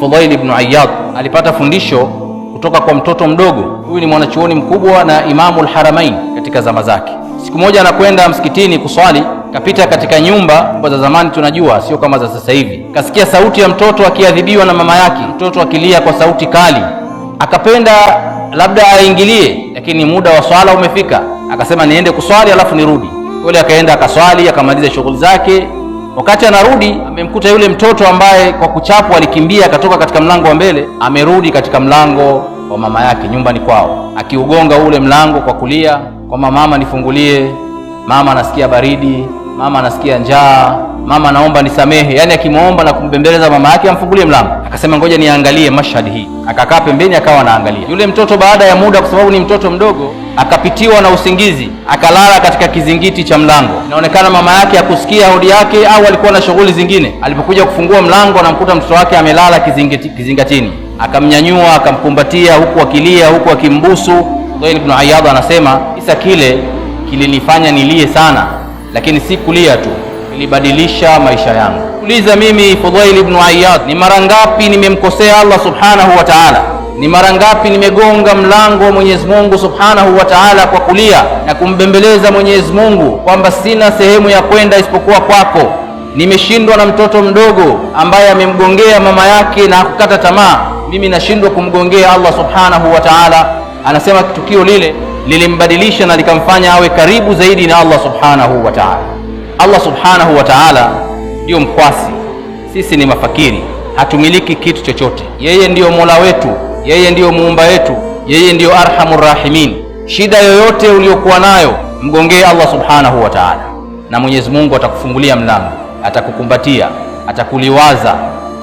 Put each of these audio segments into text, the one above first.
Fudhail ibn Iyad alipata fundisho kutoka kwa mtoto mdogo. Huyu ni mwanachuoni mkubwa na Imamul Haramain katika zama zake. Siku moja anakwenda msikitini kuswali, kapita katika nyumba za zamani, tunajua sio kama za sasa hivi. Kasikia sauti ya mtoto akiadhibiwa na mama yake, mtoto akilia kwa sauti kali. Akapenda labda aingilie, lakini muda wa swala umefika. Akasema niende kuswali alafu nirudi. Yule akaenda akaswali, akamaliza shughuli zake. Wakati anarudi, amemkuta yule mtoto ambaye kwa kuchapwa alikimbia akatoka katika mlango wa mbele, amerudi katika mlango wa mama yake nyumbani kwao, akiugonga ule mlango kwa kulia, kwamba mama nifungulie, mama anasikia baridi, mama anasikia njaa, mama naomba nisamehe. Yani akimwomba na kumbembeleza mama yake amfungulie mlango. Akasema ngoja niangalie mashahadi hii. Akakaa pembeni akawa anaangalia. Yule mtoto baada ya muda, kwa sababu ni mtoto mdogo, akapitiwa na usingizi, akalala katika kizingiti cha mlango. Inaonekana mama yake hakusikia hodi yake au alikuwa na shughuli zingine. Alipokuja kufungua mlango, anamkuta mtoto wake amelala kizingatini. Akamnyanyua, akamkumbatia, huku akilia, huku akimbusu. Fudhail ibn Iyad anasema kisa kile kilinifanya nilie sana, lakini si kulia tu, ilibadilisha maisha yangu. Uliza mimi Fudhail ibn Iyad, ni mara ngapi nimemkosea Allah subhanahu wa ta'ala? Ni mara ngapi nimegonga mlango wa Mwenyezi Mungu subhanahu wa ta'ala kwa kulia na kumbembeleza Mwenyezi Mungu kwamba sina sehemu ya kwenda isipokuwa kwako. Nimeshindwa na mtoto mdogo ambaye amemgongea mama yake na kukata tamaa, mimi nashindwa kumgongea Allah subhanahu wa ta'ala. Anasema tukio lile lilimbadilisha na likamfanya awe karibu zaidi na Allah subhanahu wa ta'ala. Allah subhanahu wa ta'ala ndio mkwasi, sisi ni mafakiri, hatumiliki kitu chochote. Yeye ndiyo Mola wetu, yeye ndiyo muumba wetu, yeye ndiyo arhamur rahimin. Shida yoyote uliyokuwa nayo mgongee Allah subhanahu wa ta'ala, na Mwenyezi Mungu atakufungulia mlango, atakukumbatia, atakuliwaza,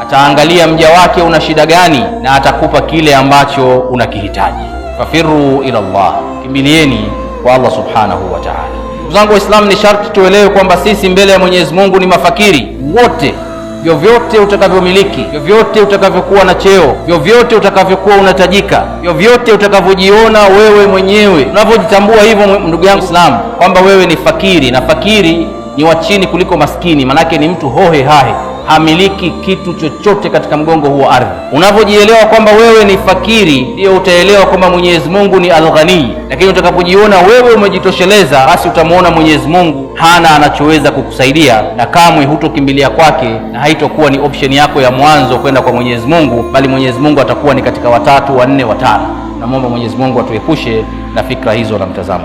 ataangalia mja wake una shida gani, na atakupa kile ambacho unakihitaji. Fafiru ila Allah, kimbilieni kwa Allah subhanahu wa ta'ala. Ndugu zangu Waislamu, ni sharti tuelewe kwamba sisi mbele ya Mwenyezi Mungu ni mafakiri wote. Vyovyote utakavyomiliki, vyovyote utakavyokuwa na cheo, vyovyote utakavyokuwa unatajika, vyovyote utakavyojiona wewe mwenyewe, unavyojitambua hivyo, ndugu yangu Islam, kwamba wewe ni fakiri, na fakiri ni wa chini kuliko maskini. Manake ni mtu hohe hahe, hamiliki kitu chochote katika mgongo huu wa ardhi. Unavyojielewa kwamba wewe ni fakiri, ndio utaelewa kwamba Mwenyezi Mungu ni Al-Ghani. Lakini utakapojiona wewe umejitosheleza, basi utamwona Mwenyezi Mungu hana anachoweza kukusaidia, na kamwe hutokimbilia kwake, na haitokuwa ni option yako ya mwanzo kwenda kwa Mwenyezi Mungu, bali Mwenyezi Mungu atakuwa ni katika watatu, wanne, watano. Namwomba Mwenyezi Mungu atuepushe na fikra hizo na mtazamo.